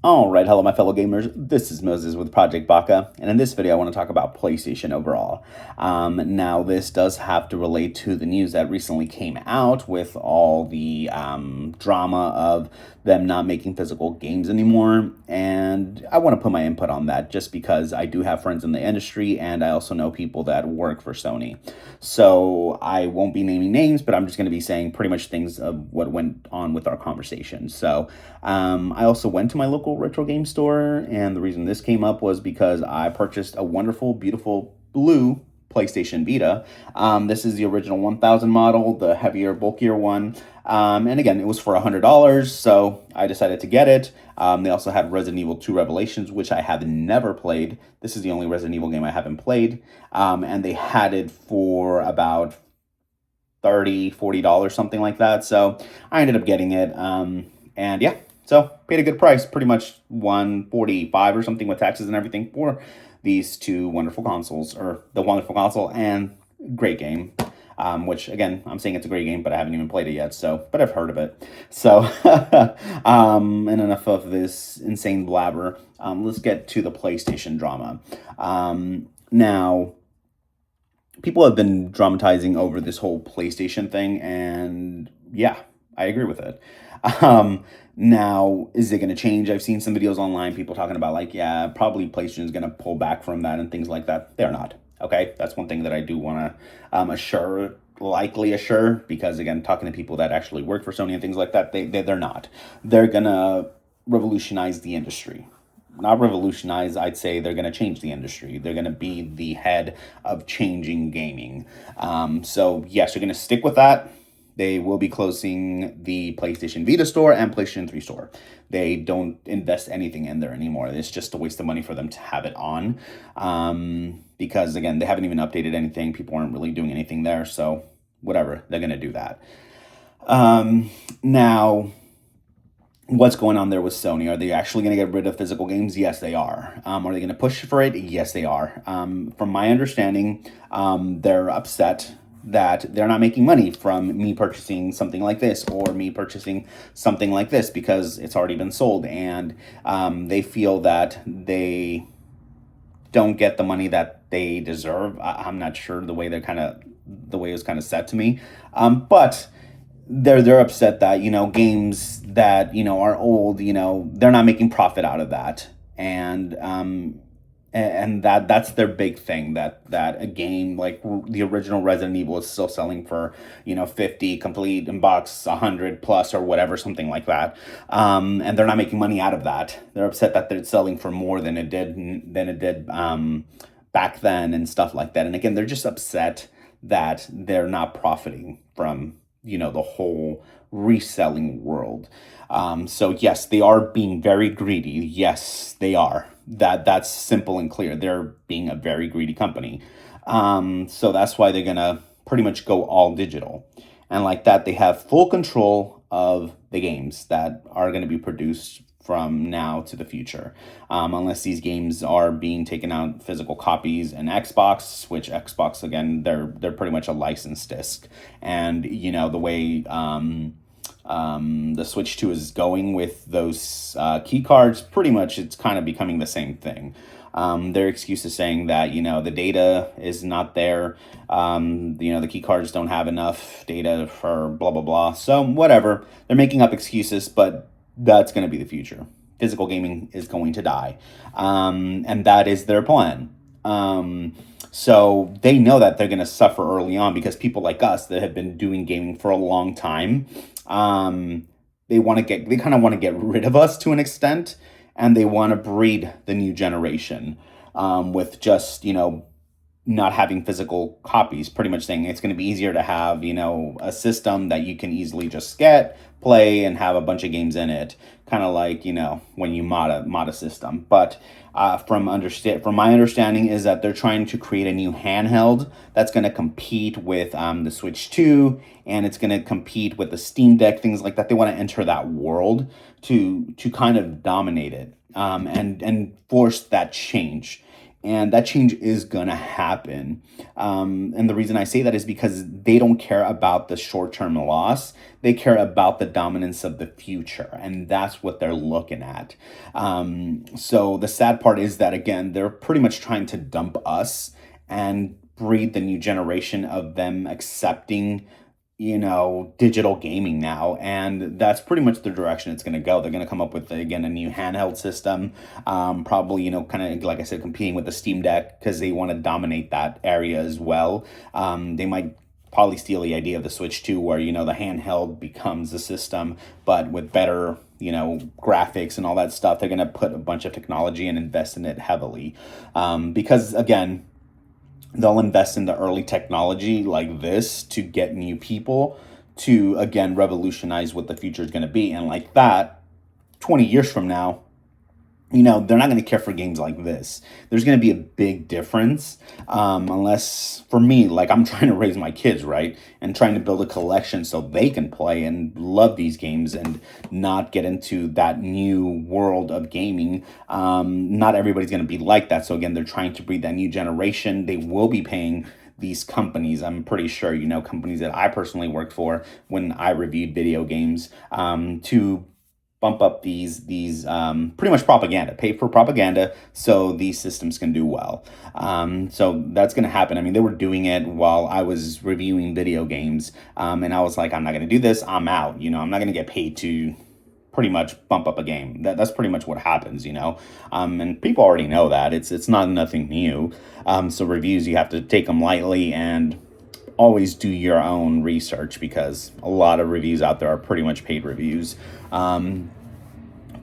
All right, hello, my fellow gamers. This is Moses with Project Baka, and in this video, I want to talk about PlayStation overall. Now, this does have to relate to the news that recently came out with all the drama of them not making physical games anymore, and I want to put my input on that just because I do have friends in the industry, and I also know people that work for Sony. So I won't be naming names, but I'm just going to be saying pretty much things of what went on with our conversation. So I also went to my local retro game store, and the reason this came up was because I purchased a wonderful, beautiful blue PlayStation Vita. This is the original 1000 model, the heavier, bulkier one. And again, it was for $100, so I decided to get it. They also had Resident Evil 2 Revelations, which I have never played. This is the only Resident Evil game I haven't played. And they had it for about $30, $40, something like that. So I ended up getting it. And yeah, so paid a good price, pretty much $145 or something with taxes and everything for these two wonderful consoles, or the wonderful console and great game. Which again, I'm saying it's a great game, but I haven't even played it yet. So, but I've heard of it. So, and enough of this insane blabber. Let's get to the PlayStation drama. Now, people have been dramatizing over this whole PlayStation thing, and yeah, I agree with it. Now, is it going to change? I've seen some videos online, people talking about like, yeah, probably PlayStation is going to pull back from that and things like that. They're not. Okay, that's one thing that I do want to likely assure, because again, talking to people that actually work for Sony and things like that, they're not. They're going to revolutionize the industry. Not revolutionize, I'd say they're going to change the industry. They're going to be the head of changing gaming. So yes, you're going to stick with that. They will be closing the PlayStation Vita store and PlayStation 3 store. They don't invest anything in there anymore. It's just a waste of money for them to have it on. Because, again, they haven't even updated anything. People aren't really doing anything there. So, whatever. They're going to do that. Now, what's going on there with Sony? Are they actually going to get rid of physical games? Yes, they are. Are they going to push for it? Yes, they are. From my understanding, they're upset that they're not making money from me purchasing something like this or me purchasing something like this because it's already been sold, and they feel that they don't get the money that they deserve. I'm not sure the way it was kind of said to me, but they're upset that games that are old, they're not making profit out of that, and that's their big thing, that a game like the original Resident Evil is still selling for 50 complete in box, 100 plus or whatever, something like that, and they're not making money out of that. They're upset that they're selling for more than it did back then and stuff like that. And again, they're just upset that they're not profiting from the whole reselling world. So yes, they are being very greedy. Yes, they are. That's simple and clear. They're being a very greedy company. So that's why they're gonna pretty much go all digital. And like that, they have full control of the games that are going to be produced from now to the future. Unless these games are being taken out physical copies in Xbox, which Xbox, again, they're pretty much a licensed disc. And the way the Switch 2 is going with those key cards, pretty much it's kind of becoming the same thing. Their excuse is saying that the data is not there. The key cards don't have enough data for blah blah blah. So whatever, they're making up excuses, but that's going to be the future. Physical gaming is going to die, and that is their plan. So they know that they're going to suffer early on, because people like us that have been doing gaming for a long time, they kind of want to get rid of us to an extent, and they want to breed the new generation, with just, not having physical copies, pretty much saying it's going to be easier to have, a system that you can easily just get, play, and have a bunch of games in it. Kind of like, when you mod a system. But from my understanding is that they're trying to create a new handheld that's going to compete with the Switch 2, and it's going to compete with the Steam Deck, things like that. They want to enter that world to kind of dominate it, and force that change. And that change is going to happen. And the reason I say that is because they don't care about the short term loss. They care about the dominance of the future. And that's what they're looking at. So the sad part is that, again, they're pretty much trying to dump us and breed the new generation of them accepting digital gaming now. And that's pretty much the direction it's going to go. They're going to come up with, again, a new handheld system, probably, kind of, like I said, competing with the Steam Deck because they want to dominate that area as well. They might probably steal the idea of the Switch too, where, the handheld becomes the system, but with better, graphics and all that stuff. They're going to put a bunch of technology and invest in it heavily. Because, again, they'll invest in the early technology like this to get new people to, again, revolutionize what the future is going to be. And like that, 20 years from now, they're not going to care for games like this. There's going to be a big difference, unless, for me, like, I'm trying to raise my kids, right? And trying to build a collection so they can play and love these games and not get into that new world of gaming. Not everybody's going to be like that. So, again, they're trying to breed that new generation. They will be paying these companies, I'm pretty sure, companies that I personally worked for when I reviewed video games, to bump up these pretty much propaganda, pay for propaganda so these systems can do well. So that's going to happen. I mean, they were doing it while I was reviewing video games, and I was like, I'm not going to do this. I'm out. I'm not going to get paid to pretty much bump up a game. That's pretty much what happens, and people already know that. It's not nothing new. So reviews, you have to take them lightly and always do your own research, because a lot of reviews out there are pretty much paid reviews.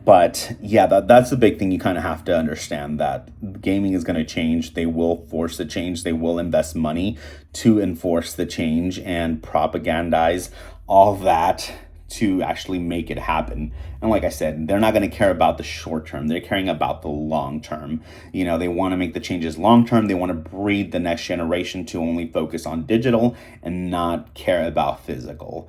But yeah, that's the big thing. You kind of have to understand that gaming is going to change. They will force the change. They will invest money to enforce the change and propagandize all that to actually make it happen. And like I said, they're not going to care about the short term. They're caring about the long term. They want to make the changes long term. They want to breed the next generation to only focus on digital and not care about physical.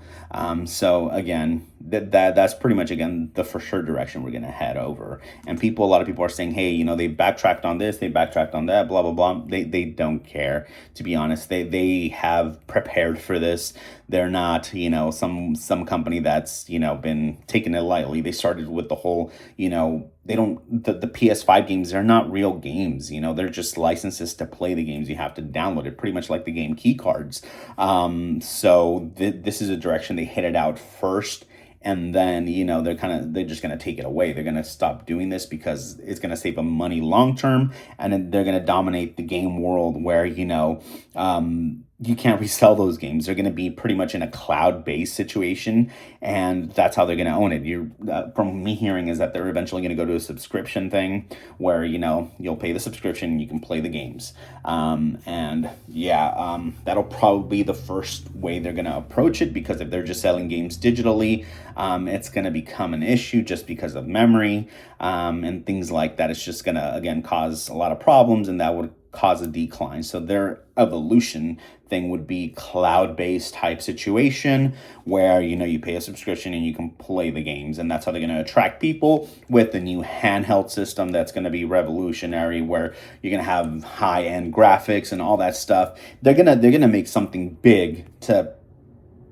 So again, that's pretty much, again, the for sure direction we're going to head over. And a lot of people are saying, hey, they backtracked on this, they backtracked on that, blah, blah, blah. They don't care, to be honest. They have prepared for this. They're not, some company that's, been taking it lightly. They started with the whole, they don't, the PS5 games, they're not real games. They're just licenses to play the games. You have to download it, pretty much like the game key cards. So this is a direction they hit it out first. And then, they're just going to take it away. They're going to stop doing this because it's going to save them money long term. And then they're going to dominate the game world where, you can't resell those games. They're going to be pretty much in a cloud-based situation, and that's how they're going to own it. From me hearing, is that they're eventually going to go to a subscription thing where, you'll pay the subscription and you can play the games. That'll probably be the first way they're going to approach it, because if they're just selling games digitally, it's going to become an issue just because of memory and things like that. It's just going to, again, cause a lot of problems, and that would cause a decline. So their evolution thing would be cloud-based type situation where, you pay a subscription and you can play the games. And that's how they're going to attract people with the new handheld system that's going to be revolutionary, where you're going to have high-end graphics and all that stuff. They're going to make something big to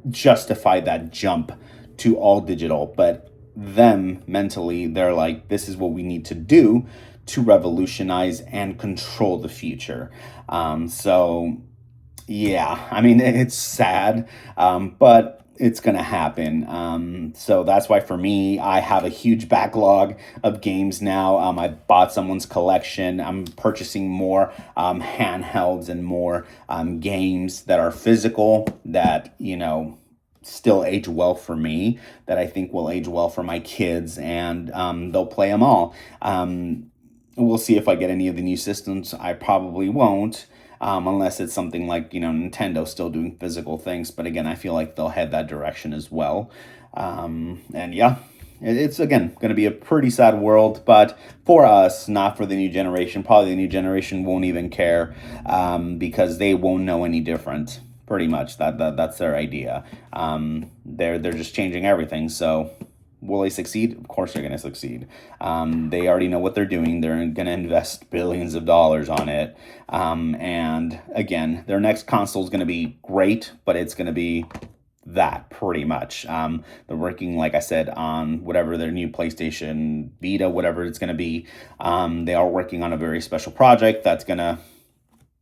justify that jump to all digital. But them mentally, they're like, this is what we need to do to revolutionize and control the future. So yeah, I mean, it's sad, but it's going to happen. So that's why, for me, I have a huge backlog of games now. I bought someone's collection. I'm purchasing more handhelds and more games that are physical that, still age well for me, that I think will age well for my kids, and they'll play them all. We'll see if I get any of the new systems. I probably won't, unless it's something like, Nintendo still doing physical things. But again, I feel like they'll head that direction as well. And yeah, it's, again, going to be a pretty sad world. But for us, not for the new generation. Probably the new generation won't even care, because they won't know any different. Pretty much that's their idea. They're just changing everything. So Will they succeed? Of course they're going to succeed. They already know what they're doing. They're going to invest billions of dollars on it. And again, their next console is going to be great, but it's going to be that pretty much. They're working, like I said, on whatever their new PlayStation Vita, whatever it's going to be. They are working on a very special project that's going to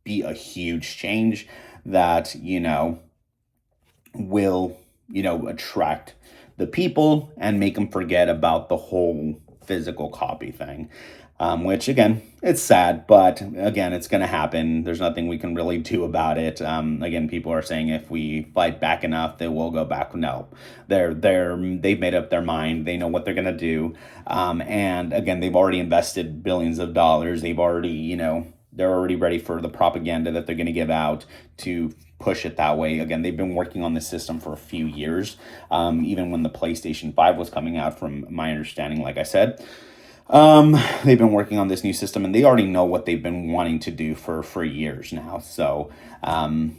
be a huge change that, will, attract the people and make them forget about the whole physical copy thing. Which again, it's sad, but again, it's going to happen. There's nothing we can really do about it. Again, people are saying if we fight back enough, they will go back. No, they've made up their mind. They know what they're going to do. And again, they've already invested billions of dollars. They've already, they're already ready for the propaganda that they're going to give out to push it that way. Again, they've been working on this system for a few years, even when the PlayStation 5 was coming out, from my understanding, like I said. They've been working on this new system, and they already know what they've been wanting to do for years now. So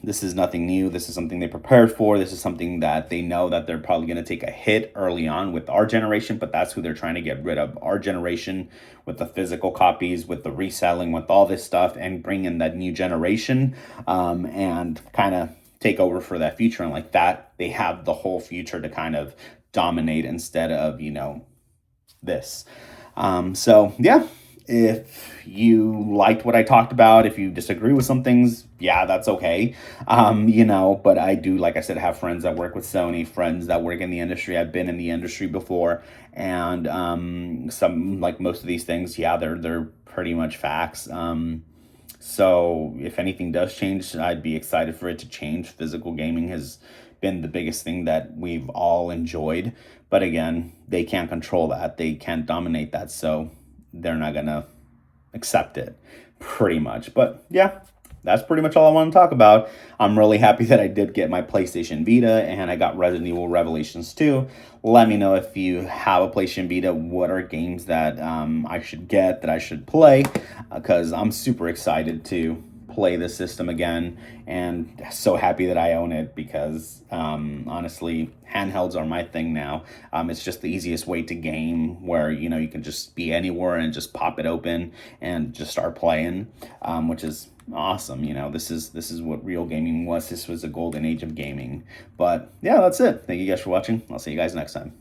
this is nothing new. This is something they prepared for. This is something that they know that they're probably going to take a hit early on with our generation, but that's who they're trying to get rid of. Our generation, with the physical copies, with the reselling, with all this stuff, and bring in that new generation, and kind of take over for that future. And like that, they have the whole future to kind of dominate instead of, this. So yeah, if you liked what I talked about, if you disagree with some things, yeah, that's okay. But I do, like I said, have friends that work with Sony, friends that work in the industry. I've been in the industry before, and some, like most of these things, yeah, they're pretty much facts. So if anything does change, I'd be excited for it to change. Physical gaming has been the biggest thing that we've all enjoyed. But again, they can't control that. They can't dominate that. So they're not going to accept it, pretty much. But yeah, that's pretty much all I want to talk about. I'm really happy that I did get my PlayStation Vita, and I got Resident Evil Revelations 2. Let me know if you have a PlayStation Vita, what are games that I should get, that I should play, because I'm super excited to play the system again, and so happy that I own it, because honestly, handhelds are my thing now. It's just the easiest way to game, where you can just be anywhere and just pop it open and just start playing, which is awesome. This is what real gaming was. This was a golden age of gaming. But yeah, that's it. Thank you guys for watching. I'll see you guys next time.